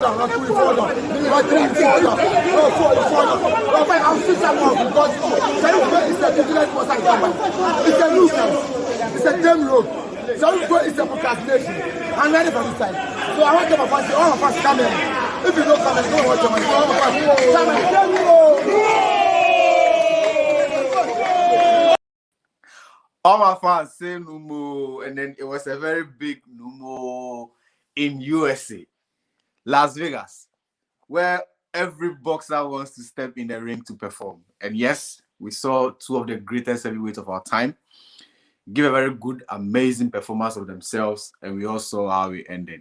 It's a nuisance. It's a damn road. So it's a procrastination. I'm ready for this time. So I want them to find all of us come in. If you don't come in, don't watch them. All my fans say Numo, and then it was a very big Numo in USA, Las Vegas, where every boxer wants to step in the ring to perform. And yes, we saw two of the greatest heavyweights of our time give a very good, amazing performance of themselves, and we all saw how it ended.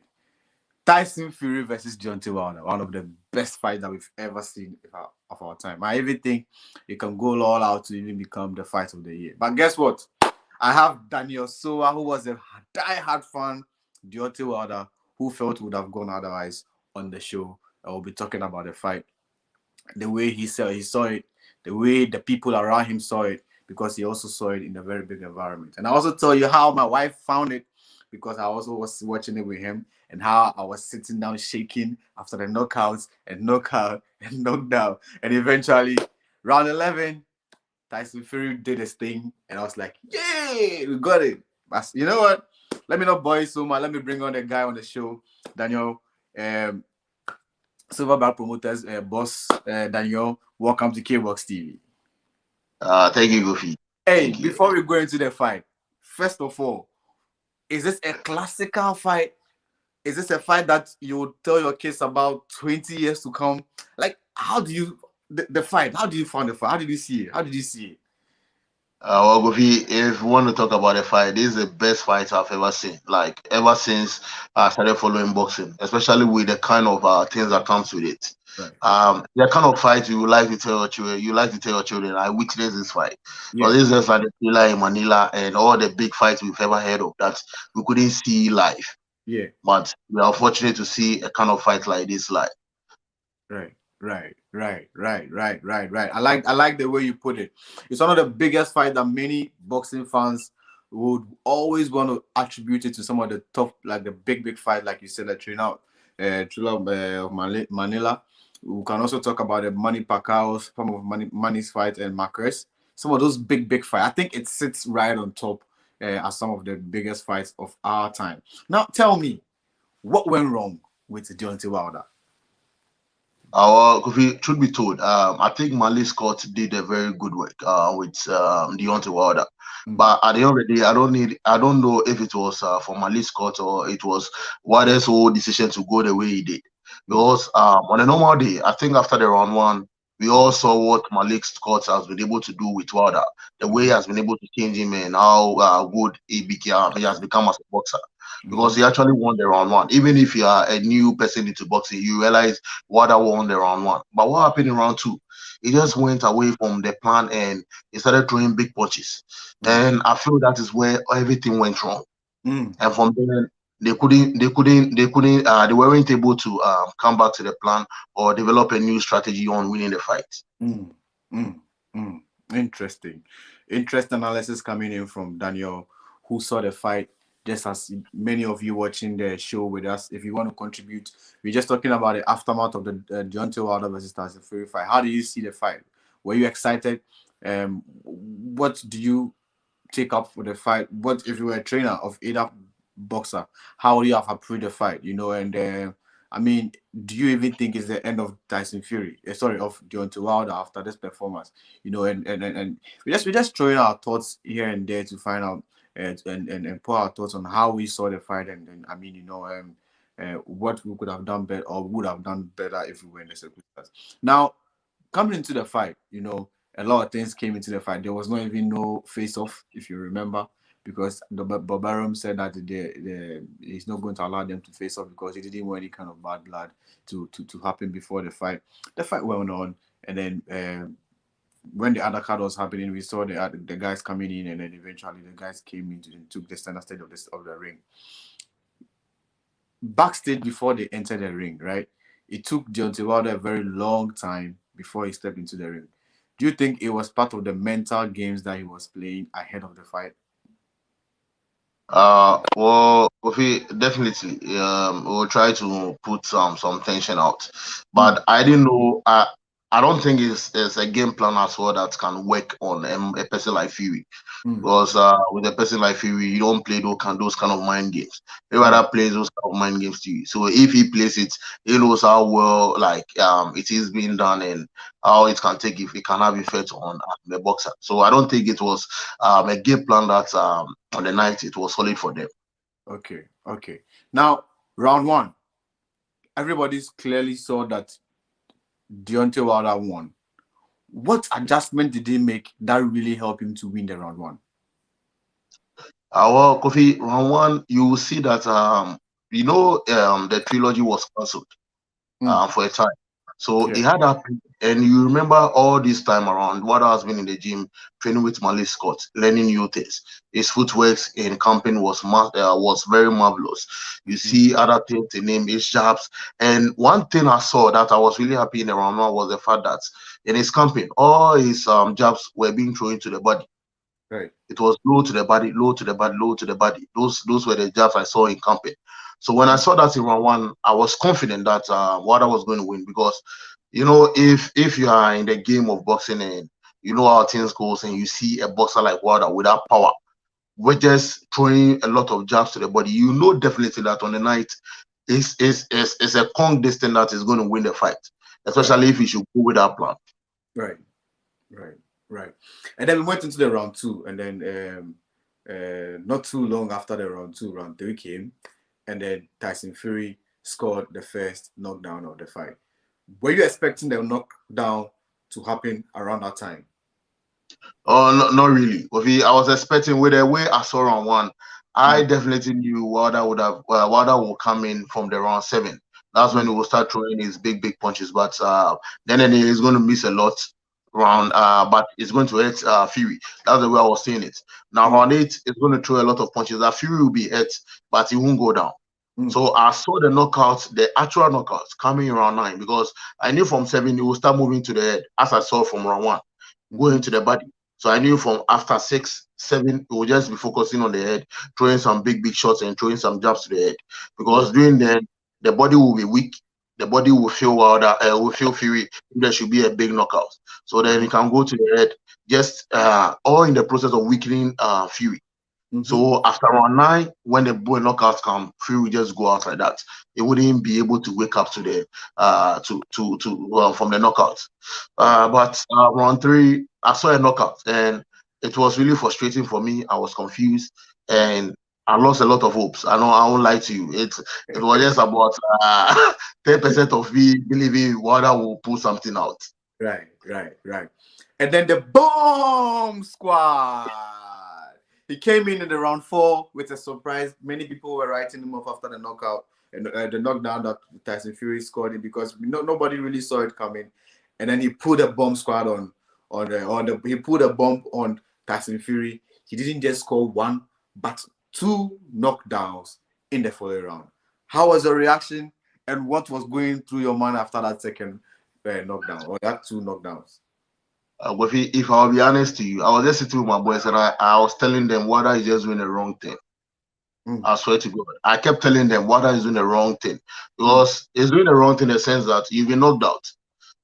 Tyson Fury versus Deontay Wilder, one of the best fights that we've ever seen of our time. I even think it can go all out to even become the fight of the year. But guess what? I have Daniel Soa, who was a die-hard fan, Deontay Wilder, who felt would have gone otherwise on the show. I will be talking about the fight, the way he saw it, the way the people around him saw it, because he also saw it in a very big environment. And I also tell you how my wife found it, because I also was watching it with him, and how I was sitting down shaking after the knockouts and knockout and knockdown. And eventually, round 11, Tyson Fury did his thing, and I was like, yay, we got it. But you know what? Let me not bore you so much. Let me bring on the guy on the show, Daniel, Silverback Promoters boss. Daniel, welcome to K-Box TV. Thank you, Goofy. Hey, before we go into the fight, first of all, is this a classical fight? Is this a fight that you would tell your kids about 20 years to come? Like, how do you the fight? How do you find the fight? How did you see it? How did you see it? Well, Goofy, if we want to talk about the fight, this is the best fight I've ever seen. Like, ever since I started following boxing, especially with the kind of things that comes with it. Right. The kind of fight you like to tell your children. You like to tell your children, I witnessed this fight. Yeah. But this is just like the thriller in Manila and all the big fights we've ever heard of that we couldn't see live. Yeah. But we are fortunate to see a kind of fight like this live. Right. I like the way you put it. It's one of the biggest fights that many boxing fans would always want to attribute it to some of the top, like the big fight, like you said, the thriller of Manila. We can also talk about the Manny Pacquiao, some of Manny's fight, and Marquez. Some of those big fights. I think it sits right on top as some of the biggest fights of our time. Now, tell me, what went wrong with Deontay Wilder? Truth be told, I think Malik Scott did a very good work with Deontay Wilder. But at the end of the day, I don't know if it was for Malik Scott or it was Wilder's whole decision to go the way he did. Because on a normal day, I think after the round one, we all saw what Malik Scott has been able to do with Wilder, the way he has been able to change him and how good he has become as a boxer. Because he actually won the round one. Even if you are a new person into boxing, you realize Wilder won the round one. But what happened in round two? He just went away from the plan and he started throwing big punches. And I feel that is where everything went wrong. And from then, they weren't able to come back to the plan or develop a new strategy on winning the fight. Interesting analysis coming in from Daniel, who saw the fight just as many of you watching the show with us. If you want to contribute, we're just talking about the aftermath of the Deontay Wilder versus Tyson Fury fight. How do you see the fight? Were you excited? What do you take up for the fight? What if you were a trainer of either boxer? How would you have approved the fight? You know, and I mean, do you even think it's the end of Tyson Fury? Of Deontay Wilder after this performance? You know, and we're just throwing our thoughts here and there to find out and pour our thoughts on how we saw the fight, and I mean, you know, what we could have done better or would have done better if we were in the circumstances. Now, coming into the fight, you know, a lot of things came into the fight. There was not even no face-off, if you remember, because Bob Arum said that he's not going to allow them to face off because he didn't want any kind of bad blood to happen before the fight. The fight went on, and then when the other card was happening, we saw the guys coming in, and then eventually the guys came in and took the center stage of the ring. Backstage, before they entered the ring, right? It took Deontay Wilder a very long time before he stepped into the ring. Do you think it was part of the mental games that he was playing ahead of the fight? Well, we definitely we'll try to put some tension out, Mm, but I didn't know. I don't think it's a game plan as well that can work on a person like Fury. mm, Because with a person like Fury, you don't play those kind of mind games. He mm. rather plays those kind of mind games to you. So if he plays it, he knows how well it is being done and how it can take if it can have effect on the boxer. So I don't think it was a game plan that on the night it was solid for them. Okay, okay. Now, round one, everybody's clearly saw that Deontay Wilder won. What adjustment did he make that really helped him to win the round one? Well, Kofi, round one, you will see that the trilogy was cancelled Mm, for a time. So yeah. he had that, and you remember all this time around, what has been in the gym, training with Malik Scott, learning new things. His footwork in camping was very marvelous. You Mhm. see other things in him, his jabs. And one thing I saw that I was really happy in the round one was the fact that in his camping, all his jabs were being thrown into the body. Right. It was low to the body, low to the body, low to the body. Those were the jabs I saw in camping. So when I Mm, saw that in round one, I was confident that Wilder was going to win because if you are in the game of boxing and you know how things goes and you see a boxer like Wilder with that power, with just throwing a lot of jabs to the body, you know definitely that on the night is a Kong distance that is going to win the fight, right. especially if you should go with that plan. Right. Right. Right. And then we went into the round two, and then not too long after the round two, round three came, and then Tyson Fury scored the first knockdown of the fight. Were you expecting the knockdown to happen around that time? Oh, no, not really. Kofi, I was expecting with the way I saw round one, I Mm, definitely knew Wilder will come in from the round seven. That's when mm, he will start throwing his big punches. But then he's going to miss a lot round. mm, But it's going to hit Fury. That's the way I was seeing it. Now mm, round eight is going to throw a lot of punches. That Fury will be hit, but he won't go down. mm, So I saw the knockouts, the actual knockouts coming around nine because I knew from seven he will start moving to the head, as I saw from round one, going mhm, to the body. So I knew from after 6, 7, we would just be focusing on the head, throwing some big shots and throwing some jabs to the head. yeah, Because during then, the body will be weak. The body will feel wilder, will feel fury. There should be a big knockout. So then mhm, you can go to the head, just all in the process of weakening fury. mhm, So after round nine, when the boy knockouts come, Fury will just go out like that. He wouldn't be able to wake up to the from the knockouts. right. But round three, I saw a knockout, and it was really frustrating for me. I was confused, and I lost a lot of hopes. I know I won't lie to you. It was just about 10% of me believing Wada will pull something out. Right, right, right. And then the bomb squad. He came in the round four with a surprise. Many people were writing him off after the knockout and the knockdown that Tyson Fury scored it because nobody really saw it coming. And then he put a bomb squad he put a bomb on Tyson Fury. He didn't just score one, but two knockdowns in the following round. How was your reaction, and what was going through your mind after that second knockdown or that two knockdowns? If I'll be honest to you, I was just sitting with my boys and I was telling them Wada is just doing the wrong thing. Mm, I swear to God. I kept telling them Wada is doing the wrong thing mm, because he's doing the wrong thing in the sense that you've been knocked out,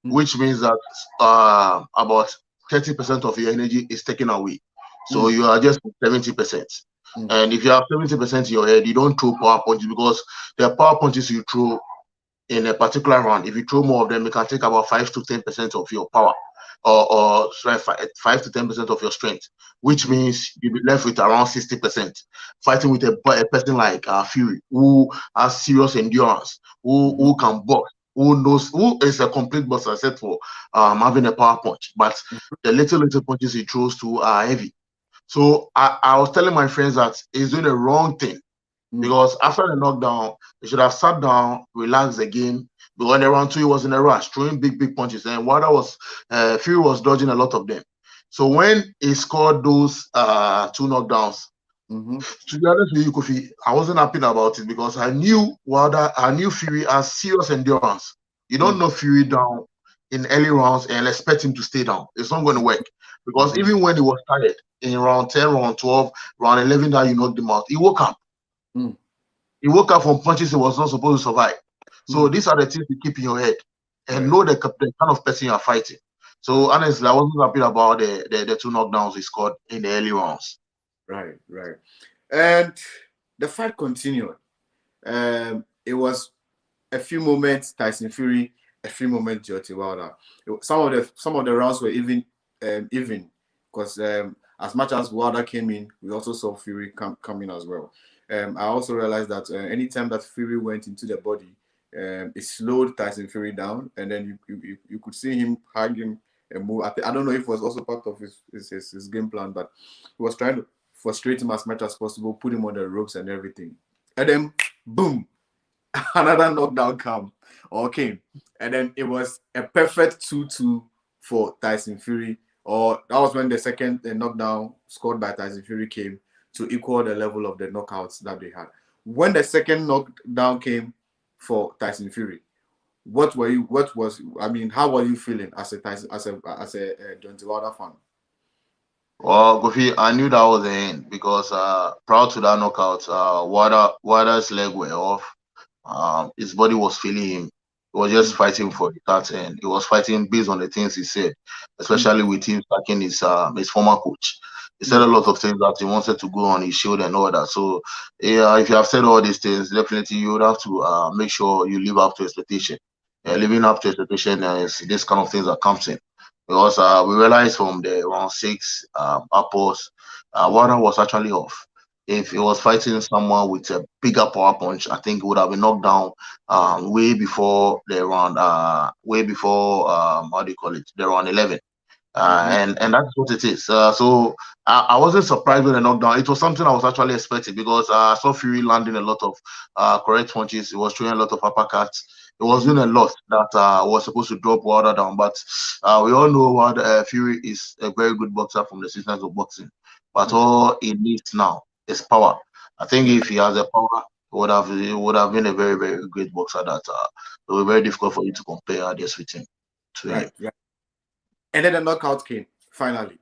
mm, which means that about 30% of your energy is taken away. So mm, you are just 70%. mm, And if you have 70% in your head, you don't throw power punches because the power punches you throw in a particular round, if you throw more of them, it can take about 5 to 10% of your power, or sorry, 5 to 10% of your strength, which mhm, means you'll be left with around 60%. Fighting with a person like Fury, who has serious endurance, mhm, who can box, who is a complete boxer except for having a power punch, but the little punches he throws to are heavy. So I was telling my friends that he's doing the wrong thing mm, because after the knockdown, he should have sat down, relaxed again. But when they round two, he was in a rush, throwing big punches. And Fury was dodging a lot of them. So when he scored those two knockdowns, mhm, to be honest with you, Kofi, I wasn't happy about it because I knew Fury has serious endurance. You don't mm, know Fury down in early rounds and expect him to stay down. It's not going to work because even when he was tired in round 10, round 12, round 11 that you knocked him out, he woke up. He woke up from punches he was not supposed to survive. So these are the things you keep in your head and know the kind of person you are fighting. So honestly, I wasn't happy about the 2 knockdowns he scored in the early rounds. Right. And the fight continued. It was a few moments Tyson Fury, a few moments Deontay Wilder. Some of the rounds were even because as much as Wilder came in, we also saw Fury come in as well. I also realized that anytime that Fury went into the body, it slowed Tyson Fury down, and then you could see him hug him and move. I don't know if it was also part of his game plan, but he was trying to frustrate him as much as possible, put him on the ropes and everything. And then, boom, another knockdown came. And then it was a perfect 2-2 for Tyson Fury. Or that was when the second knockdown scored by Tyson Fury came to equal the level of the knockouts that they had. When the second knockdown came for Tyson Fury, how were you feeling as a Deontay Wilder fan? Well, Kofi, I knew that was the end because prior to that knockout, Wilder's leg were off. His body was feeling him. He was just fighting for the cut, and he was fighting based on the things he said, especially with him sacking his former coach. He said a lot of things that he wanted to go on his shield and all that. So, yeah, if you have said all these things, definitely you would have to make sure you live up to expectation. Living up to expectation is this kind of things that comes in. Because we realized from the round 6 upwards, Wilder was actually off. If he was fighting someone with a bigger power punch, I think he would have been knocked down way before the round, how do you call it, the round 11. And that's what it is. So I wasn't surprised with the knockdown. It was something I was actually expecting because I saw Fury landing a lot of correct punches. He was throwing a lot of uppercuts. It was doing a lot that was supposed to drop Wilder down. But we all know Fury is a very good boxer from the systems of boxing. But all he needs now is power. I think if he has the power, it would have been a very, very great boxer that it will be very difficult for you to compare others with him. Right. And then the knockout came, finally.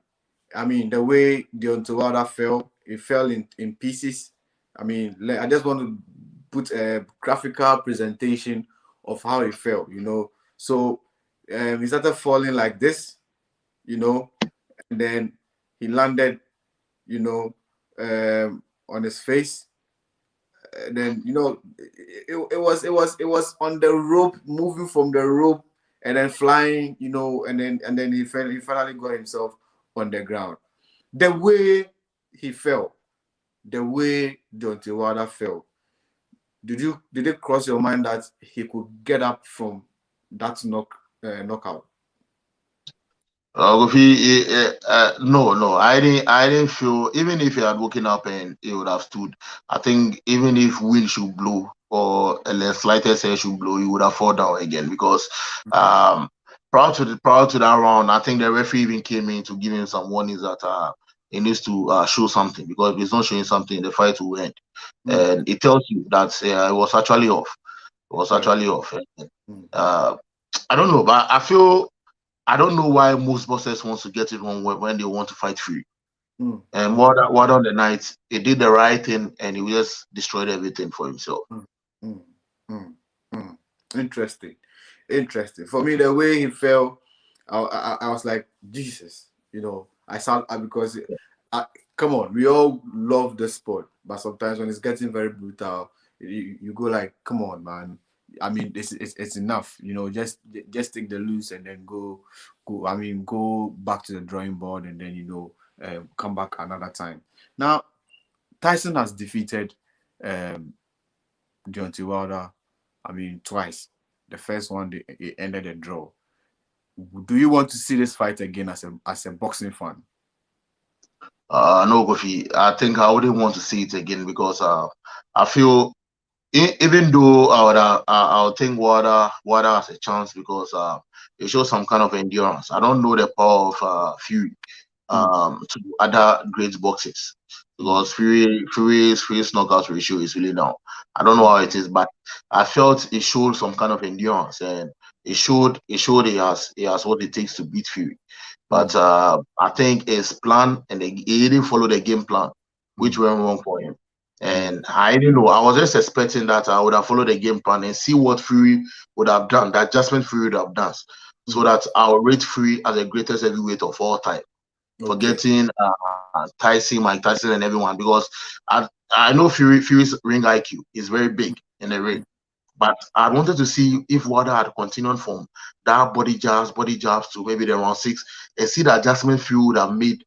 I mean, the way Deontay Wilder fell, it fell in pieces. I mean, I just want to put a graphical presentation of how he fell, So he started falling like this, and then he landed, on his face. And then, it was on the rope, moving from the rope, and then flying, and then he finally got himself on the ground. The way he fell, the way Deontay Wilder fell, did it cross your mind that he could get up from that knockout? No, I didn't feel. Even if he had woken up and he would have stood, I think even if wind should blow or the slightest air should blow, he would have fallen down again because prior to that round, I think the referee even came in to give him some warnings that he needs to show something because if he's not showing something, the fight will end. And it tells you that it was actually off. It was actually off. I don't know, but I don't know why most boxers want to get it wrong when they want to fight free. And what on the night, he did the right thing and he just destroyed everything for himself. Interesting. For me, the way he fell, I was like, Jesus, because come on, we all love the sport, but sometimes when it's getting very brutal, you go like, come on, man. I mean, it's enough, just take the loose and then go back to the drawing board and then come back another time. Now, Tyson has defeated Deontay Wilder, twice. The first one it ended a draw. Do you want to see this fight again as a boxing fan? No, Kofi. I think I wouldn't want to see it again because I feel even though I would think Wilder has a chance because it shows some kind of endurance. I don't know the power of Fury to other great boxers. because Fury's knockout ratio is really down. I don't know how it is, but I felt it showed some kind of endurance, and it showed he has what it takes to beat Fury. But I think his plan, and he didn't follow the game plan, which went wrong for him. And I didn't know. I was just expecting that I would have followed the game plan and see what Fury would have done, the adjustment Fury would have done, so that I'll rate Fury as the greatest heavyweight of all time, forgetting Tyson, Mike Tyson, and everyone, because I know Fury's ring IQ is very big in the ring. But I wanted to see if Wilder had continued from that body jabs to maybe the round 6, and see the adjustment Fury would have made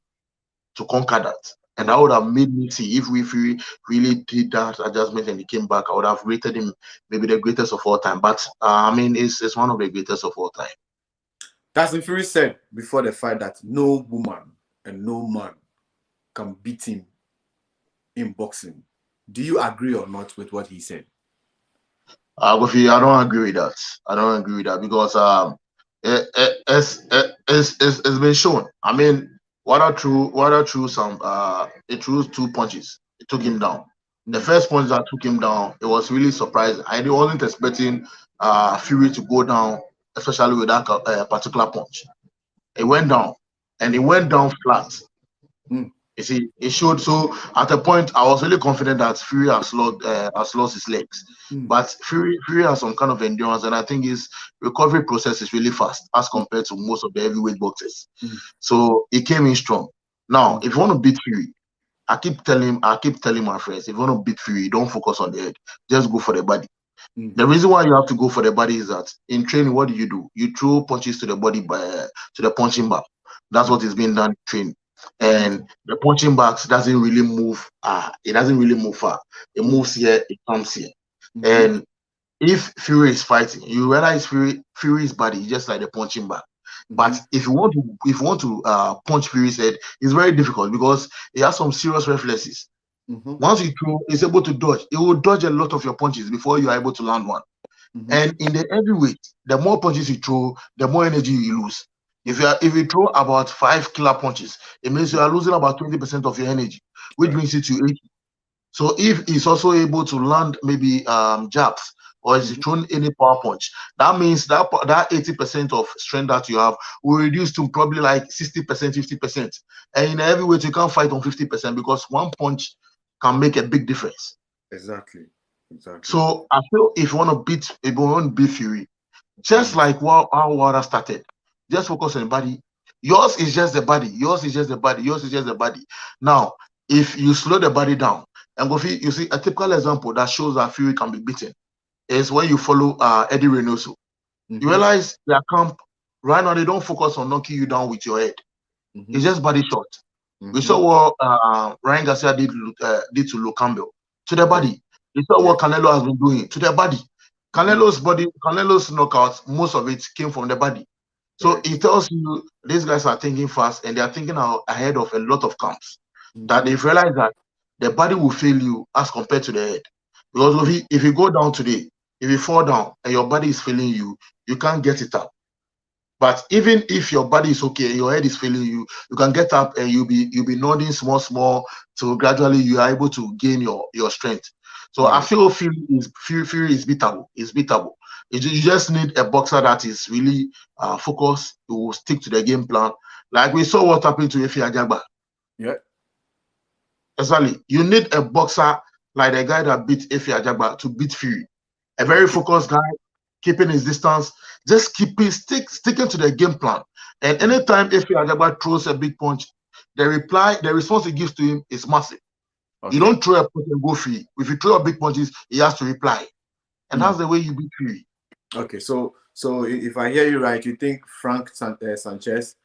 to conquer that. And that would have made me see if Fury really did that adjustment and he came back, I would have rated him maybe the greatest of all time. But I mean, it's one of the greatest of all time. Tyson Fury said before the fight that no woman and no man can beat him in boxing. Do you agree or not with what he said? Gofi, I don't agree with that. I don't agree with that because it's been shown. I mean, Wilder threw some it threw 2 punches. It took him down. The first punch that took him down, it was really surprising. I wasn't expecting Fury to go down, especially with that particular punch. It went down, and it went down flat. You see, it showed. So at a point, I was really confident that Fury has lost his legs. But Fury has some kind of endurance, and I think his recovery process is really fast as compared to most of the heavyweight boxers. So he came in strong. Now, if you want to beat Fury, I keep telling my friends, if you want to beat Fury, don't focus on the head. Just go for the body. The reason why you have to go for the body is that in training, what do? You throw punches to the body to the punching bag. That's what is being done in training. And the punching bags doesn't really move. It doesn't really move far. It moves here, it comes here. And if Fury is fighting, you realize Fury's body is just like the punching bag. But if you want to punch Fury's head, it's very difficult because he has some serious reflexes. Once you throw, he's able to dodge. He will dodge a lot of your punches before you are able to land one. And in the heavyweight, the more punches you throw, the more energy you lose. If you throw about 5 killer punches, it means you are losing about 20% of your energy, which brings you to 80. So if he's also able to land maybe jabs, or is he thrown any power punch, that means that 80% of strength that you have will reduce to probably like 60%, 50%. And in a heavyweight, you can't fight on 50% because one punch can make a big difference. Exactly. So I feel if you want to beat Fury, just like how Wilder started, just focus on the body. Yours is just the body. Now, if you slow the body down, and you see a typical example that shows that Fury can be beaten is when you follow Eddie Reynoso. You realize their camp right now, they don't focus on knocking you down with your head. It's just body shot. We saw what Ryan Garcia did to Luke Campbell, to the body. We saw what Canelo has been doing to the body. Canelo's knockouts, most of it came from the body. So it tells you these guys are thinking fast, and they are thinking ahead of a lot of camps. That they've realized that the body will fail you as compared to the head. Because if you go down today, if you fall down and your body is failing you, you can't get it up. But even if your body is okay and your head is failing you, you can get up and you'll be nodding small, so gradually you are able to gain your strength. So I feel Fury is beatable. It's beatable. You just need a boxer that is really focused, who will stick to the game plan. Like we saw what happened to Efe Ajagba. Yeah. Exactly. You need a boxer like the guy that beat Efe Ajagba to beat Fury. A very focused guy, keeping his distance, just sticking to the game plan. And anytime Efe Ajagba throws a big punch, the response he gives to him is massive. You don't throw a punch and go free. If you throw a big punches, he has to reply. And that's the way you beat Fury. Okay, so if I hear you right, you think Frank Sanchez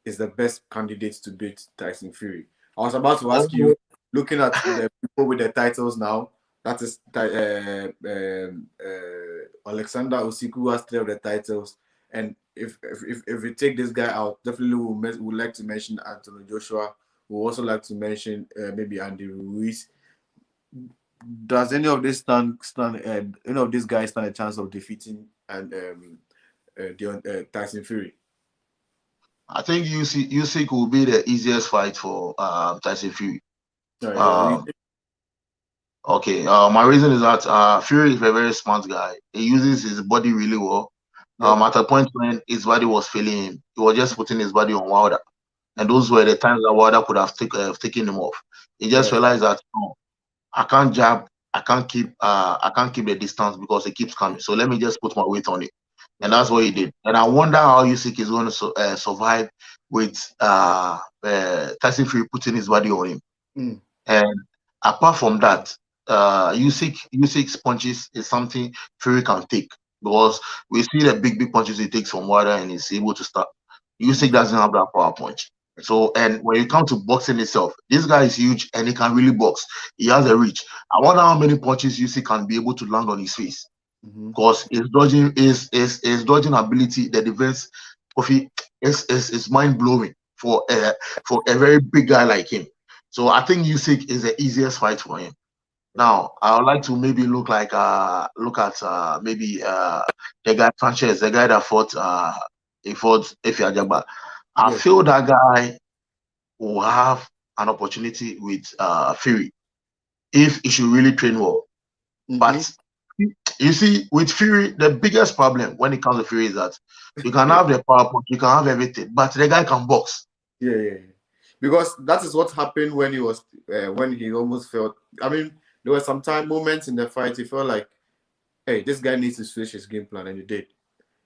is the best candidate to beat Tyson Fury? I was about to ask you, looking at the people with the titles now, that is Alexander Usyk, who has 3 of the titles, and if we take this guy out, definitely would like to mention Anthony Joshua. We also like to mention maybe Andy Ruiz. Does any of this any of these guys stand a chance of defeating Tyson Fury? I think Usyk will be the easiest fight for Tyson Fury. Yeah. Okay, my reason is that Fury is a very smart guy. He uses his body really well. Yep. At a point when his body was failing him, he was just putting his body on Wilder, and Mm-hmm. those were the times that Wilder could have taken him off. He just Yes. realized that no, I can't jab, I can't keep the distance because it keeps coming. So let me just put my weight on it, and Right. that's what he did. And I wonder how Usyk is going to survive with Tyson Fury putting his body on him. Mm. And apart from that, Usyk's punches is something Fury can take because we see the big punches he takes from Wilder and he's able to start. Usyk doesn't have that power punch. So, and when you come to boxing itself, this guy is huge and he can really box. He has a reach. I wonder how many punches Usyk can be able to land on his face Mm-hmm. because his dodging ability, the defense of it is mind blowing for a very big guy like him. So I think Usyk is the easiest fight for him. Right. Now I would like to maybe look at maybe the guy Sanchez, the guy that fought Efe Ajagba. I Yes. feel that guy will have an opportunity with Fury if he should really train well. Mm-hmm. But you see, with Fury, the biggest problem when it comes to Fury is that you can have the power punch, you can have everything, but the guy can box. Yeah. Because that is what happened when he almost felt. I mean, there were some moments in the fight he felt like, hey, this guy needs to switch his game plan, and he did.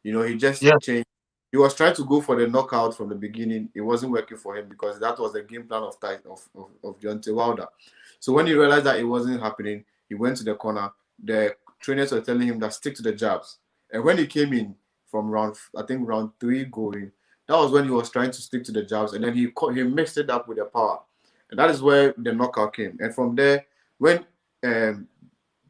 He just Yeah, changed. He was trying to go for the knockout from the beginning. It wasn't working for him because that was the game plan of Deontay Wilder. So when he realized that it wasn't happening, he went to the corner. The trainers were telling him that stick to the jabs. And when he came in from round 3 going, that was when he was trying to stick to the jabs, and then he mixed it up with the power, and that is where the knockout came. And from there, when um,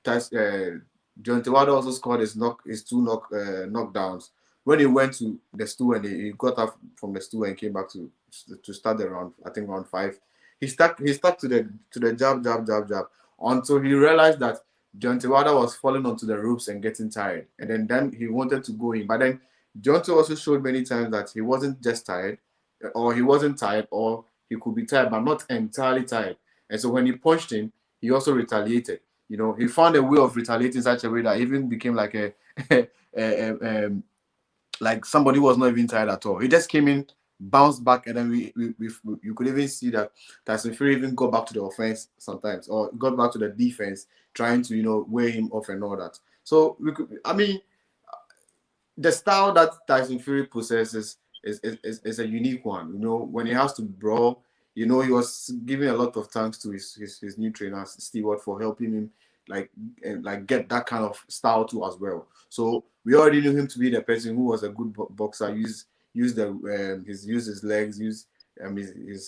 Deontay Wilder also scored his two knockdowns. When he went to the stool and he got up from the stool and came back to start the round, I think round 5, he stuck to the jab until he realized that Deontay Wilder was falling onto the ropes and getting tired, and then he wanted to go in, but then Deontay also showed many times that he wasn't just tired, or he wasn't tired, or he could be tired but not entirely tired. And so when he punched him, he also retaliated. He found a way of retaliating in such a way that even became like like somebody who was not even tired at all. He just came in, bounced back, and then you could even see that Tyson Fury even got back to the offense sometimes, or got back to the defense, trying to weigh him off and all that. So the style that Tyson Fury possesses is a unique one. When he has to brawl, he was giving a lot of thanks to his new trainer Stewart for helping him like get that kind of style too as well. So we already knew him to be the person who was a good boxer. Use his legs, use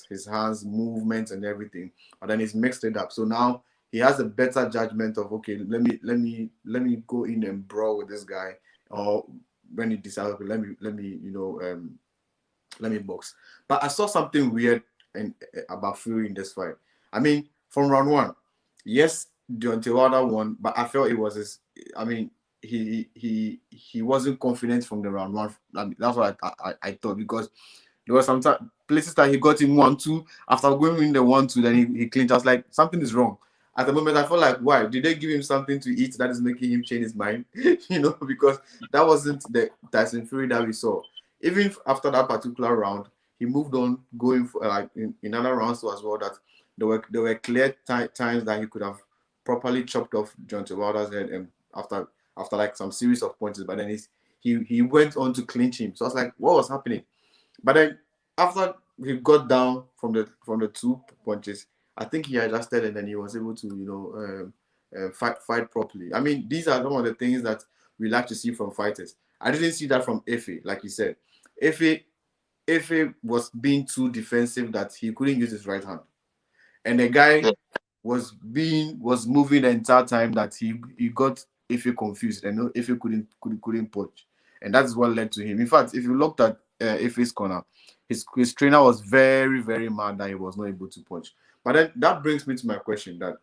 his hands, movements and everything. But then he's mixed it up. So now he has a better judgment of, okay, let me go in and brawl with this guy, or when he decided, okay, let me box. But I saw something weird about Fury in this fight. I mean, from round 1, yes, Deontay Wilder won, but I felt it was his. I mean, he wasn't confident from the round 1. That's what I thought, because there were some places that he got in 1-2. After going in the 1-2, then he clinched. I was like, something is wrong. At the moment, I felt like, why? Did they give him something to eat that is making him change his mind? Because that wasn't the Tyson Fury that we saw. Even after that particular round, he moved on, going for in other rounds too as well. That there were clear times that he could have properly chopped off Deontay Wilder's head, and after like some series of punches, but then he went on to clinch him. So I was like, what was happening? But then after he got down from the 2 punches, I think he adjusted, and then he was able to fight properly. I mean, these are some of the things that we like to see from fighters. I didn't see that from Efe, like you said. Efe was being too defensive that he couldn't use his right hand, and the guy yeah, was moving the entire time that he got Efe confused, and Efe couldn't punch, and that's what led to him. In fact, if you looked at Efe's corner, his trainer was very, very mad that he was not able to punch. But then that brings me to my question: that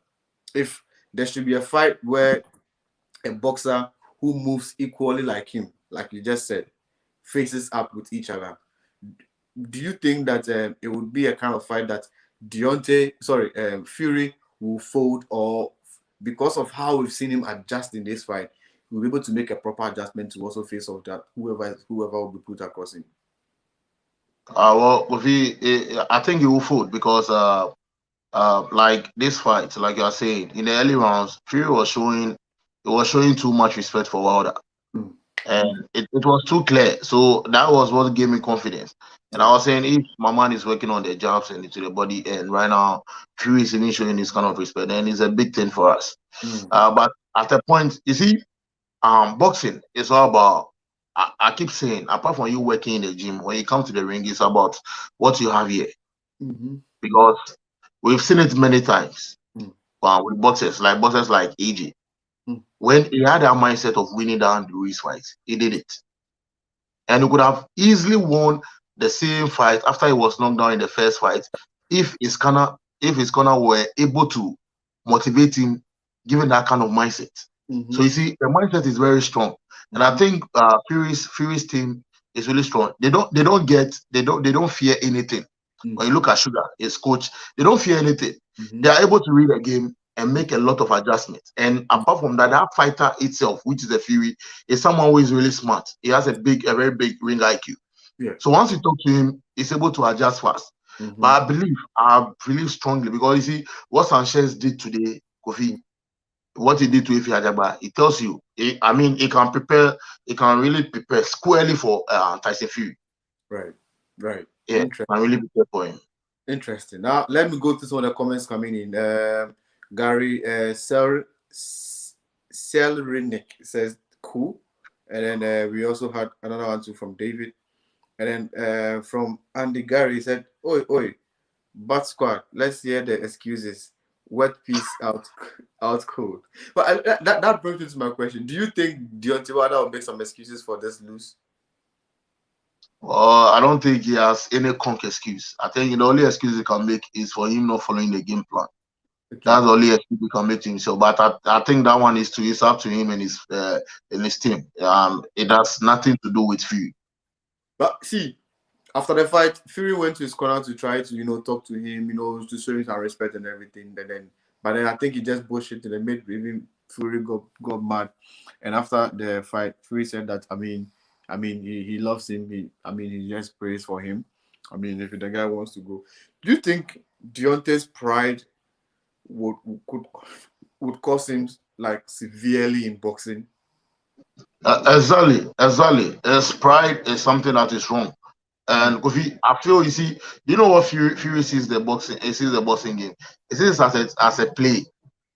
if there should be a fight where a boxer who moves equally like him, like you just said, faces up with each other, do you think that it would be a kind of fight that Fury will fold, or because of how we've seen him adjust in this fight, we'll be able to make a proper adjustment to also face off that whoever will be put across him. Well, I think he will fold because like this fight, like you are saying, in the early rounds, Fury was showing too much respect for Wilder. And it was too clear. So that was what gave me confidence. And I was saying, if my man is working on the jabs and into the body, and right now Fury is even showing this kind of respect, then it's a big thing for us. But at a point, you see, boxing is all about. I keep saying, apart from you working in the gym, when you come to the ring, it's about what you have here. Because we've seen it many times with boxers like AJ. When he had that mindset of winning down the Ruiz fight, he did it. And he could have easily won the same fight after he was knocked down in the first fight if his corner were able to motivate him, given that kind of mindset. So you see, the mindset is very strong. And I think Fury's team is really strong. They don't fear anything. When you look at Sugar, his coach, they don't fear anything. They are able to read a game and make a lot of adjustments. And apart from that, that fighter itself, which is a Fury, is someone who is really smart. He has a very big ring IQ. So once you talk to him, he's able to adjust fast. But I believe strongly, because you see what Sanchez did today, Kofi, what he did to Ife Ajagba, it tells you, he can really prepare squarely for Tyson Fury. Right. Yeah, can really prepare for him. Interesting. Now let me go to some of the comments coming in. Gary Selrinik says cool, and then we also had another one too from David, and then from Andy Gary said, "Oi, Bat Squad, let's hear the excuses. Wet piece out cold." But that brings me to my question: do you think Deontay Wilder will make some excuses for this lose? I don't think he has any conk excuse. I think the only excuse he can make is for him not following the game plan. That's the only excuse he can make to himself. But I think that one is up to him and his team. It has nothing to do with Fury. But see, after the fight, Fury went to his corner to try to talk to him, to show him some respect and everything. But then I think he just bullshit and made even Fury got mad. And after the fight, Fury said that he loves him. He just prays for him. If the guy wants to go, do you think Deontay's pride would cause him like severely in boxing? Exactly. His pride is something that is wrong. And Kofi, I feel, you see, you know what Fury sees the boxing. He sees the boxing game. He sees it as a play,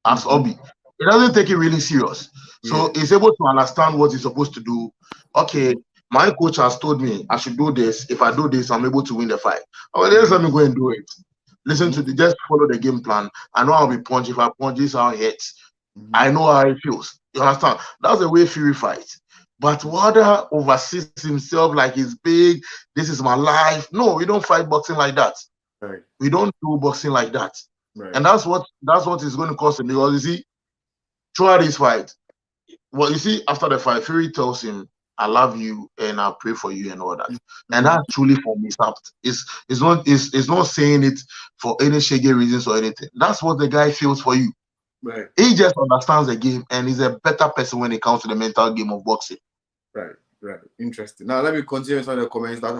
as hobby. He doesn't take it really serious. So he's able to understand what he's supposed to do. Okay, my coach has told me I should do this. If I do this, I'm able to win the fight. Okay, let me go and do it. Listen to just follow the game plan. I know I'll be punched. If I punch, this how it hits. I know how it feels. You understand? That's the way Fury fights. But Wilder oversees himself like he's big. This is my life. No, we don't fight boxing like that. Right. We don't do boxing like that. Right. And that's what is going to cost him, because you see, throughout this fight, you see, after the fight, Fury tells him, "I love you and I pray for you," and all that. And that's truly from his heart. It's not saying it for any shaggy reasons or anything. That's what the guy feels for you. Right. He just understands the game and he's a better person when it comes to the mental game of boxing. Right. Interesting. Now let me continue some of the comments that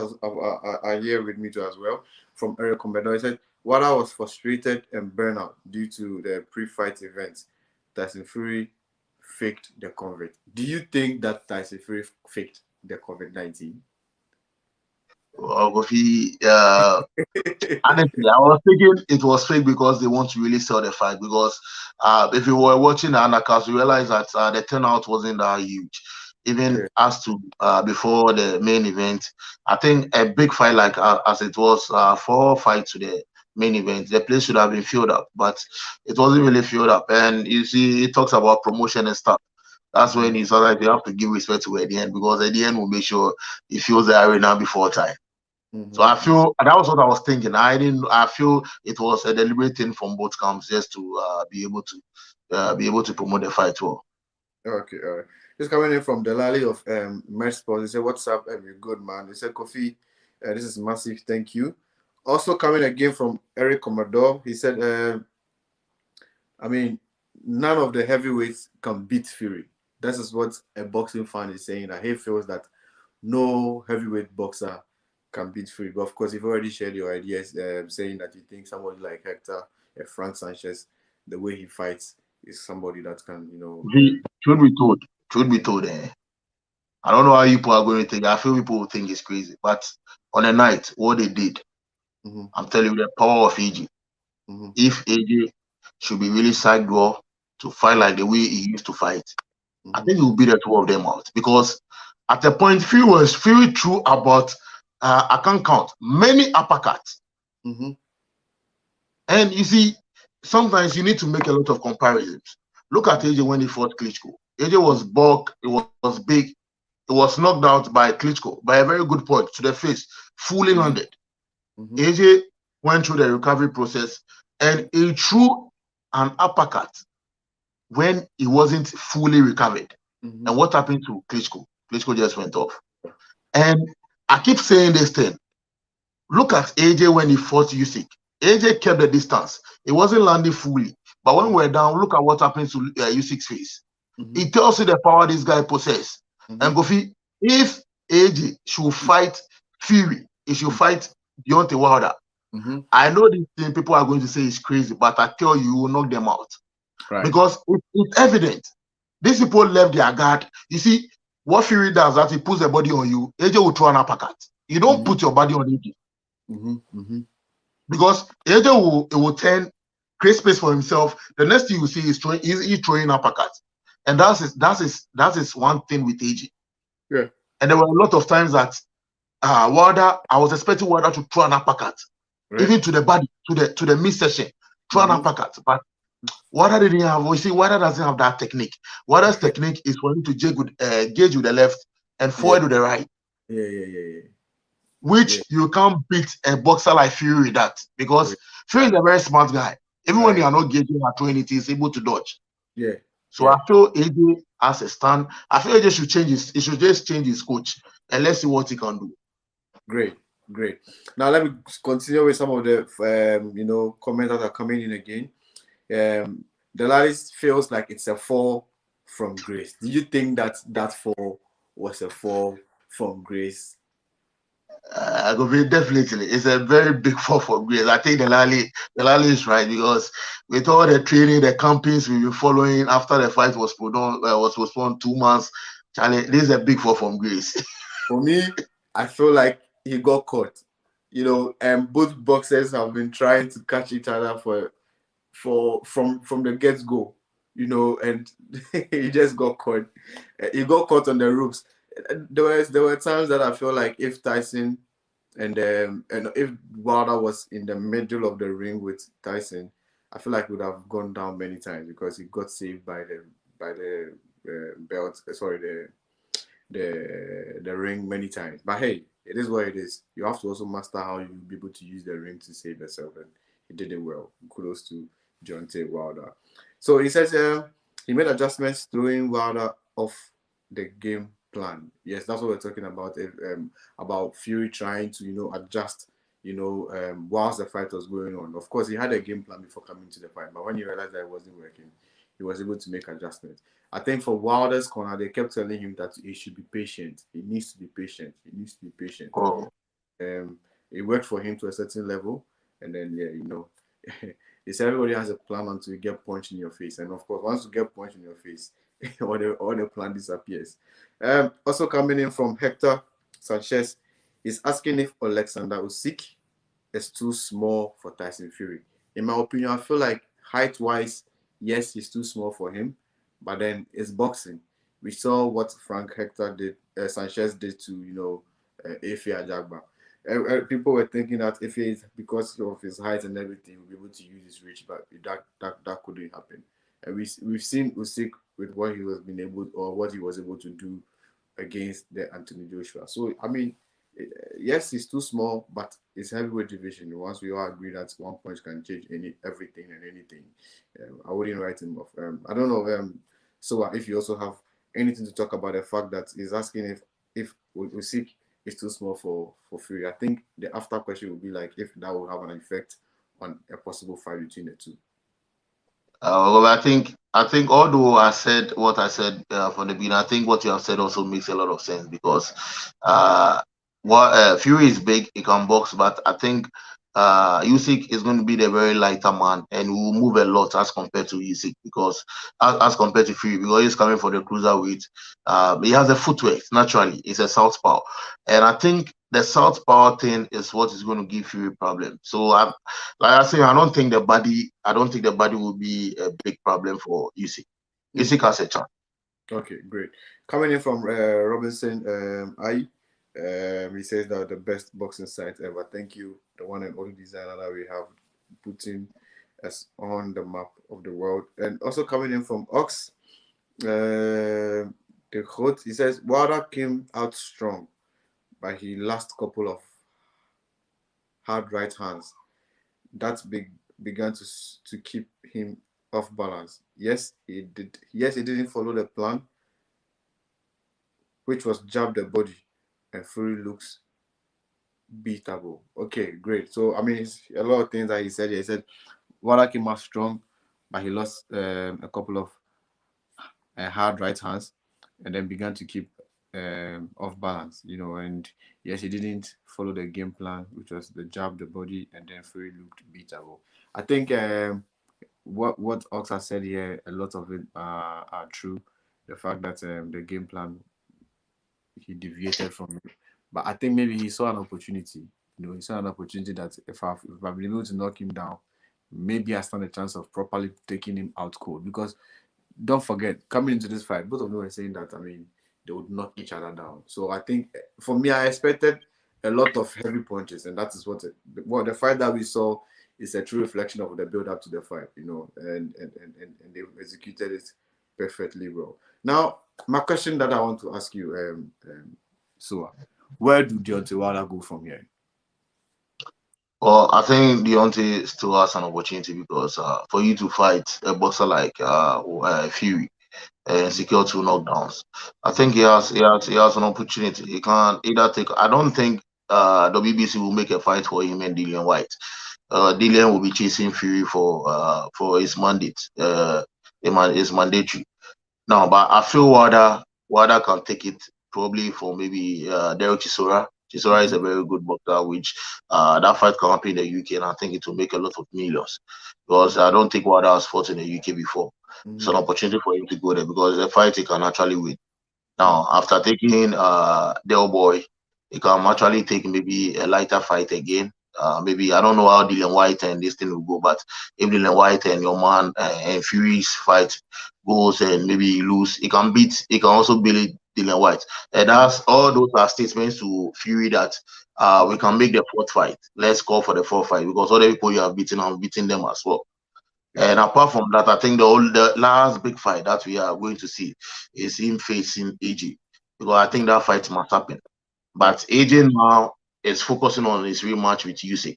are here with me too as well. From Eric Combedo, he said, "Wilder was frustrated and burnout due to the pre-fight events. Tyson Fury faked the COVID." Do you think that Tyson Fury faked the COVID-19? Well, honestly, I was thinking it was fake because they want to really sell the fight. Because if you were watching the undercast, you realize that the turnout wasn't that huge. Even as to before the main event, I think a big fight like as it was 4 fights to the main event, the place should have been filled up, but it wasn't really filled up. And you see, it talks about promotion and stuff. That's when he saw that you have to give respect to at the end, because at the end will make sure he fills the arena before time. So I feel, and that was what I was thinking. I feel it was a deliberate thing from both camps, just to be able to promote the fight well. Okay, all right. Just coming in from Delali of Merch Sports. He said, "What's up, you're good, man?" He said, "Kofi, this is massive. Thank you. Also coming again from Eric Commodore, he said, I mean, none of the heavyweights can beat Fury. This is what a boxing fan is saying, that he feels that no heavyweight boxer can beat Fury. But of course, you've already shared your ideas, saying that you think somebody like Hector, Frank Sanchez, the way he fights is somebody that can, Truth be told, I don't know how you people are going to think. I feel people will think it's crazy, but on the night, what they did, I'm telling you, the power of AJ. If AJ should be really side door to fight like the way he used to fight, I think he will beat the two of them out. Because at the point, Fury threw about, I can't count, many uppercuts. And you see, sometimes you need to make a lot of comparisons. Look at AJ when he fought Klitschko. AJ was bulk, it was big, it was knocked out by Klitschko by a very good point to the face, fully landed. AJ went through the recovery process and he threw an uppercut when he wasn't fully recovered. And what happened to Klitschko? Klitschko just went off. And I keep saying this thing. Look at AJ when he fought Usyk. AJ kept the distance. It wasn't landing fully. But when we're down, look at what happens to Usyk's face. It tells you the power this guy possesses. And Kofi, if AJ should fight Fury, he should fight Deontay Wilder. I know this thing people are going to say is crazy, but I tell you, you will knock them out. Right. Because it's evident. These people left their guard. You see, what Fury does that he puts the body on you, AJ will throw an uppercut. You don't put your body on AJ. Because AJ will create space for himself. The next thing you see is he's throwing uppercuts. And that is one thing with AJ. Yeah. And there were a lot of times that Wilder, I was expecting Wilder to throw an uppercut. Right. Even to the body, to the midsection, throw an uppercut. But Wilder didn't have, you see, Wilder doesn't have that technique. Wilder's technique is for him to gauge with the left and forward with the right. Yeah. Which you can't beat a boxer like Fury with that, because Fury is a very smart guy. Even when you are not gauging or throwing it, he's able to dodge. Yeah. So I feel AJ has a stand. I feel AJ should just change his coach and let's see what he can do. Great. Now let me continue with some of the comments that are coming in again. The latest feels like it's a fall from grace. Do you think that fall was a fall from grace? Definitely, it's a very big fall from grace. I think the Lally is right, because with all the training, the campaigns we've been following after the fight was postponed 2 months, Charlie, this is a big fall from grace. For me, I feel like he got caught. And both boxers have been trying to catch each other from the get-go, and he just got caught. He got caught on the ropes. There were times that I feel like if Tyson and if Wilder was in the middle of the ring with Tyson, I feel like he would have gone down many times, because he got saved by the belt. Sorry, the ring many times. But hey, it is what it is. You have to also master how you will be able to use the ring to save yourself, and he did it well. Kudos to Deontay Wilder. So he says he made adjustments, throwing Wilder off the game plan. Yes, that's what we're talking about. About Fury trying to adjust whilst the fight was going on. Of course, he had a game plan before coming to the fight, but when he realized that it wasn't working, he was able to make adjustments. I think for Wilder's corner, they kept telling him that he should be patient. He needs to be patient. It worked for him to a certain level, and then it's everybody has a plan until you get punched in your face. And of course, once you get punched in your face, all the plan disappears. Also coming in from Hector Sanchez is asking if Alexander Usyk is too small for Tyson Fury. In my opinion, I feel like height-wise, yes, he's too small for him, but then it's boxing. We saw what Frank Sanchez did to Efe Ajagba. People were thinking that if he's, because of his height and everything, he'll be able to use his reach, but that couldn't happen. And we've seen Usyk with what he was able to do against the Anthony Joshua. So I mean, yes, he's too small, but it's heavyweight division. Once we all agree that one punch can change everything and anything, I wouldn't write him off. I don't know. So if you also have anything to talk about the fact that he's asking if Usyk is too small for Fury. I think the after question would be like if that will have an effect on a possible fight between the two. Well, I think although I said what I said from the beginning, I think what you have said also makes a lot of sense because uh, what Fury is big, he can box, but I think Usyk is going to be the very lighter man and will move a lot as compared to Usyk because as compared to Fury because he's coming for the cruiserweight. He has a footwork naturally. He's a southpaw, and I think the southpaw thing is what is going to give Fury problem. So like I say, I don't think the body will be a big problem for Usyk. Usyk has a chance. Okay, great. Coming in from Robinson, he says that the best boxing site ever. Thank you, the one and only designer that we have putting us on the map of the world. And also coming in from Ox, the quote, he says, Wilder came out strong, but he lost couple of hard right hands. That began to keep him off balance. Yes, he did. Yes, he didn't follow the plan, which was jab the body, and Fury looks beatable. Okay, great. So I mean, it's a lot of things that he said. He said Wilder came out strong, but he lost a couple of hard right hands, and then began to keep off balance. And yes, he didn't follow the game plan, which was the jab the body, and then Fury looked beatable. I think what Ox has said here, a lot of it are true. The fact that the game plan he deviated from it. But I think maybe he saw an opportunity. He saw an opportunity that if I've been able to knock him down, maybe I stand a chance of properly taking him out cold. Because don't forget, coming into this fight, both of them were saying that, I mean, they would knock each other down. So I think, for me, I expected a lot of heavy punches, and that is what the fight that we saw is a true reflection of the build up to the fight, and they executed it perfectly well. Now, my question that I want to ask you, Sua, where do Deontay Wilder go from here? Well, I think Deontay still has an opportunity because for you to fight a boxer like Fury and secure two knockdowns, I think he has an opportunity. He can either take. I don't think WBC will make a fight for him and Dillian White. Dillian will be chasing Fury for his mandate. His mandatory. No, but I feel Wada can take it probably for maybe Derek Chisora. Chisora is a very good boxer, which that fight can happen in the UK, and I think it will make a lot of millions because I don't think Wada has fought in the UK before. It's an opportunity for him to go there because the fight he can actually win. Now, after taking Del Boy, he can actually take maybe a lighter fight again. Maybe I don't know how Dylan White and this thing will go, but if Dylan White and your man and Fury's fight goes and maybe he lose, he can also beat Dylan White. And that's all those are statements to Fury that we can make the fourth fight. Let's call for the fourth fight because other people you have beaten, I'm beating them as well. And apart from that, I think the last big fight that we are going to see is him facing AJ because I think that fight must happen. But AJ now is focusing on his rematch with Usyk,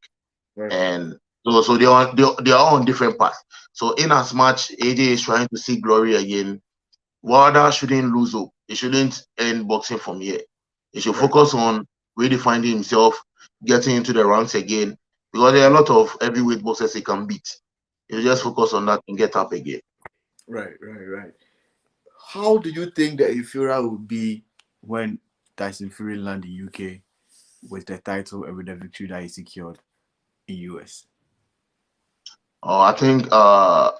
and so they are on different paths. So in as much AJ is trying to see glory again, Wilder shouldn't lose hope. He shouldn't end boxing from here. He should focus on redefining himself, getting into the ranks again because there are a lot of heavyweight boxers he can beat. You just focus on that and get up again. Right. How do you think the Euphoria will be when Tyson Fury land the UK with the title and with the victory that he secured in US? I think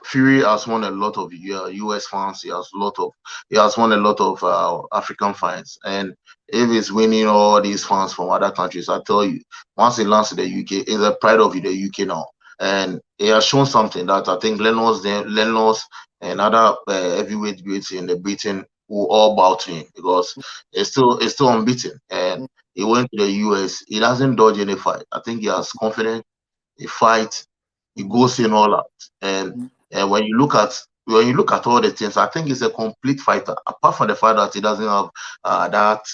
Fury has won a lot of US fans. He has won a lot of African fans, and if he's winning all these fans from other countries, I tell you, once he lands in the UK, it's a pride of the UK now, and he has shown something that I think Lennox and other heavyweight greats in the Britain will all bow to him because it's still unbeaten, and he went to the US. He doesn't dodge any fight. I think he has confidence. He fights, he goes in all out. And when you look at all the things, I think he's a complete fighter. Apart from the fact that he doesn't have that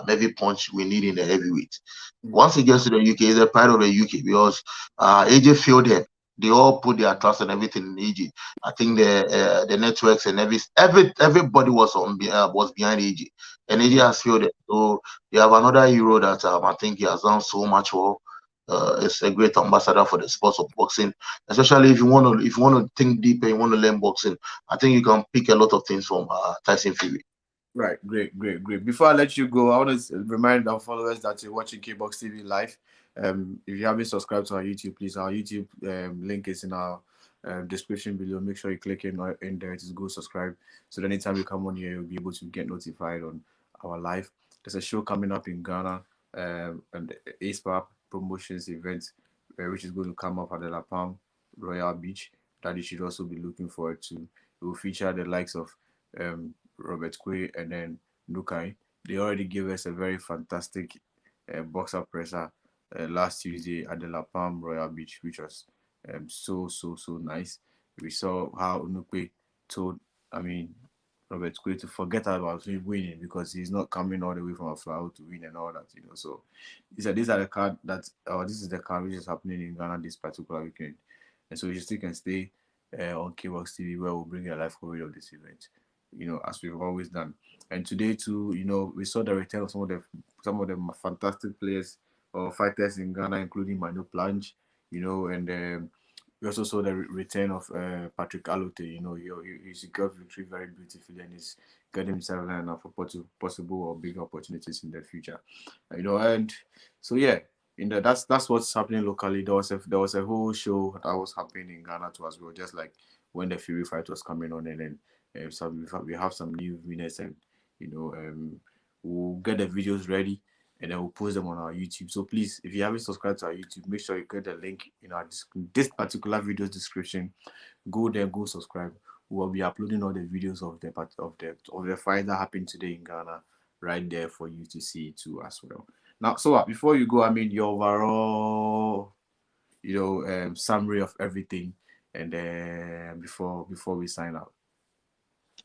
heavy punch we need in the heavyweight. Once he gets to the UK, he's a pride of the UK because AJ failed him. they all put their trust and everything in AJ. I think the networks and everybody was behind AJ, and AJ has failed it. So you have another hero that I think he has done so much for. It's a great ambassador for the sports of boxing, especially if you want to think deep and you want to learn boxing. I think you can pick a lot of things from Tyson Fury. Right, great. Before I let you go, I want to remind our followers that you're watching Kbox TV live. If you haven't subscribed to our YouTube, please, our YouTube link is in our description below. Make sure you click in there to go subscribe, so that anytime we come on here, you'll be able to get notified on our live. There's a show coming up in Ghana, and ASPA Promotions event, which is going to come up at the La Palm Royal Beach, that you should also be looking forward to. It will feature the likes of Robert Quay and then Nukai. They already gave us a very fantastic boxer presser last Tuesday at the La Palm Royal Beach, which was so nice. We saw how Nukai told, I mean, Robert Quay to forget about him winning because he's not coming all the way from a flower to win and all that, you know. So he said these are the card that this is the card which is happening in Ghana this particular weekend. And so you still can stay on Kbox TV, where we'll bring you a live coverage of this event, you know, as we've always done. And today too, you know, we saw the return of some of the fantastic players or fighters in Ghana, including Manu Planche, you know, and we also saw the return of Patrick Alote. You know, he secured victory very beautifully, and he's getting himself lined up for possible or bigger opportunities in the future. You know, and so yeah, that's what's happening locally. There was a whole show that was happening in Ghana too as well, just like when the Fury fight was coming on, and then so we have some new winners, and you know, we'll get the videos ready and then we'll post them on our YouTube. So please, if you haven't subscribed to our YouTube, make sure you get the link in our this particular video description. Go there, go subscribe. We'll be uploading all the videos of the fight that happened today in Ghana right there for you to see too as well. Now, so before you go, I mean your overall, you know, summary of everything, and then before we sign out.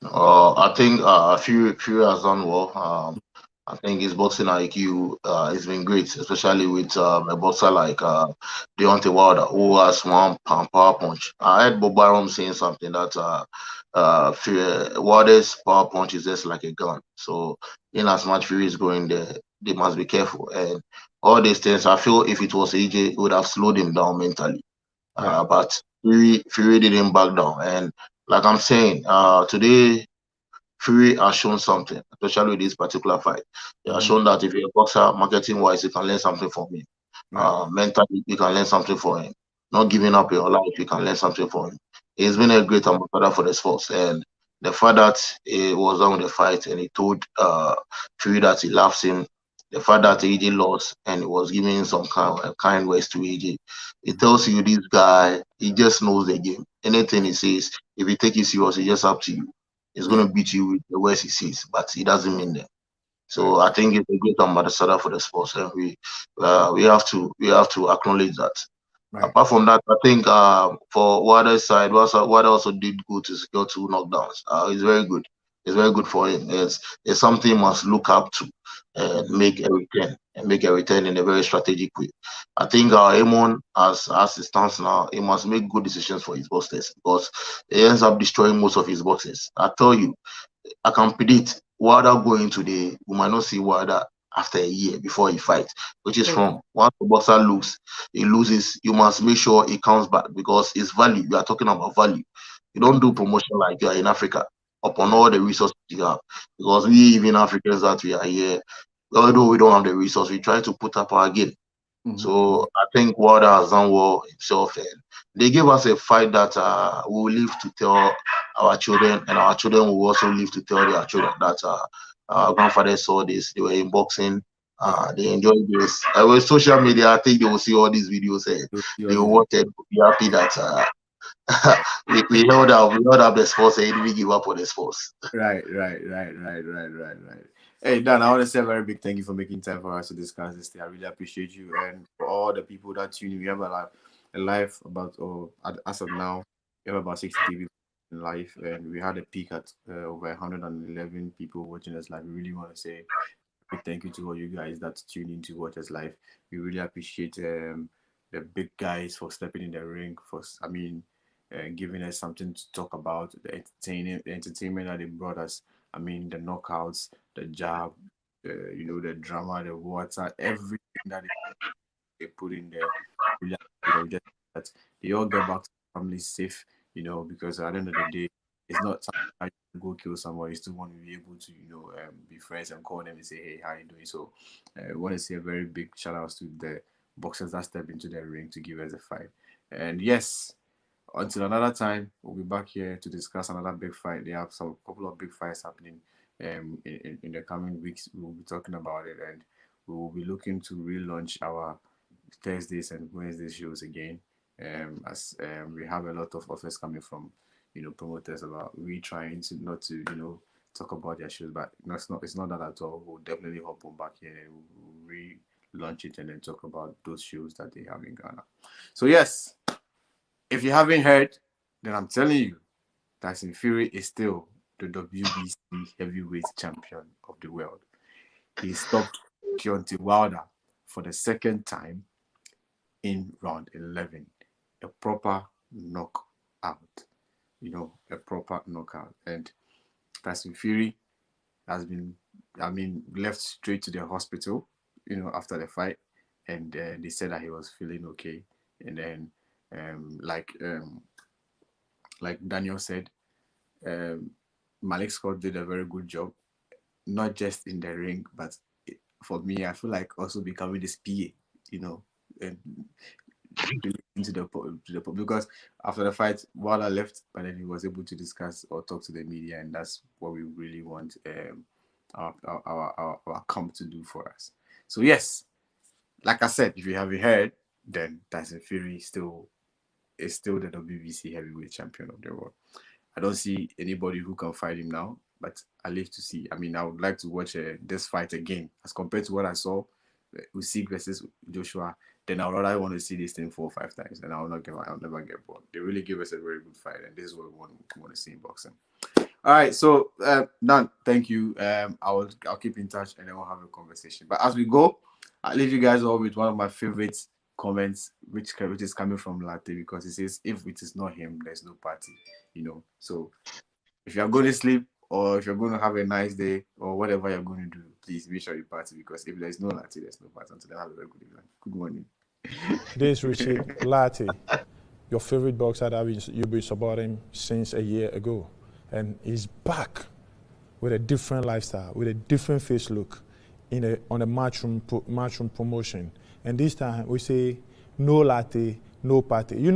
I think Fury has done well. I think his boxing IQ has been great, especially with a boxer like Deontay Wilder, who has one power punch. I heard Bob Byram saying something that Wilder's power punch is just like a gun. So, in as much Fury is going there, they must be careful. And all these things, I feel if it was AJ, it would have slowed him down mentally. Right. But Fury didn't back down. And like I'm saying, today Fury has shown something, especially with this particular fight. He has Mm-hmm. shown that if you're a boxer, marketing wise, you can learn something from him. Right. Mentally, you can learn something from him. Not Mm-hmm. giving up your life, you can learn something from him. He's been a great ambassador for the sports. And the fact that he was done with the fight and he told Fury that he loves him, the fact that AJ lost and he was giving some kind words to AJ, it tells you this guy, he just knows the game. Anything he says, if he take it serious, it's just up to you. He's Yeah. going to beat you with the words he says, but he doesn't mean them. Right. So I think it's a great ambassador for the sports, and we have to acknowledge that. Right. Apart from that, I think for Wilder's side, Wilder also did good to secure 2 knockdowns. It's very good. It's very good for him. It's something he must look up to and Mm-hmm. make a return in a very strategic way. I think Amon, as it stands now, he must make good decisions for his boxers because he ends up destroying most of his boxes. I tell you, I can predict Wilder going today. We might not see Wilder after a year before he fights, which is Oh. from once the boxer he loses. You must make sure he comes back because it's value. You are talking about value. You don't do promotion like you are in Africa upon Right. all the resources you have. Because we even Africans that we are here, although we don't have the resource, we try to put up our game. Mm-hmm. So I think Wilder has done well himself, and they gave us a fight that we will live to tell our children, and our children will also live to tell their children that our grandfathers saw this. They were in boxing. Right. They enjoyed this. With social media, I think they will see all these videos and So, they will yours watch it. Be happy that we held up the sports and didn't give up on the sports. Right. Hey, Dan, I want to say a very big thank you for making time for us to discuss this thing. I really appreciate you, and for all the people that tune in. We have a live about, as of now, we have about 60 people in live, and we had a peak at over 111 people watching us live. We really want to say a big thank you to all you guys that tune in to watch us live. We really appreciate the big guys for stepping in the ring, giving us something to talk about, the entertainment that they brought us. I mean, the knockouts, the jab, the drama, the water, everything that they put in there. Really, just that they all get back to family safe, because at the end of the day, it's not something like you go kill somebody. You still want to be able to, be friends and call them and say, hey, how you doing? So I want to say a very big shout out to the boxers that step into the ring to give us a fight. And yes, until another time, we'll be back here to discuss another big fight. They have some couple of big fights happening in the coming weeks. We will be talking about it, and we will be looking to relaunch our Thursdays and Wednesday shows again. As we have a lot of offers coming from promoters about trying to not to talk about their shows, but it's not that at all. We'll definitely hop on back here and we'll relaunch it and then talk about those shows that they have in Ghana. So yes, if you haven't heard, then I'm telling you, Tyson Fury is still the WBC heavyweight champion of the world. He stopped Deontay Wilder for the second time in round 11. A proper knockout. A proper knockout. And Tyson Fury has been, left straight to the hospital, after the fight. And they said that he was feeling okay. And then, like Daniel said, Malik Scott did a very good job, not just in the ring, but for me, I feel like also becoming this PA, and into the because after the fight, Wilder left, but then he was able to discuss or talk to the media, and that's what we really want our camp to do for us. So yes, like I said, if you haven't heard, then Tyson Fury is still the WBC heavyweight champion of the world. I don't see anybody who can fight him now, but I live to see. I would like to watch this fight again as compared to what I saw, Usyk versus Joshua. Then I would rather want to see this thing 4 or 5 times, and I'll never get bored. They really give us a very good fight, and this is what we want to see in boxing. All right, so Nan, thank you. I'll keep in touch, and then we'll have a conversation. But as we go, I'll leave you guys all with one of my favorite comments, which is coming from Latte, because it says, "If it is not him, there's no party." So if you're going to sleep, or if you're going to have a nice day, or whatever you're going to do, please make sure you party, because if there's no Latte, there's no party. Until then, have a very good evening. Good morning. This Richard Latte, your favorite boxer that you've been supporting since a year ago, and he's back with a different lifestyle, with a different face look, on a matchroom promotion. And this time we say no Latte, no party.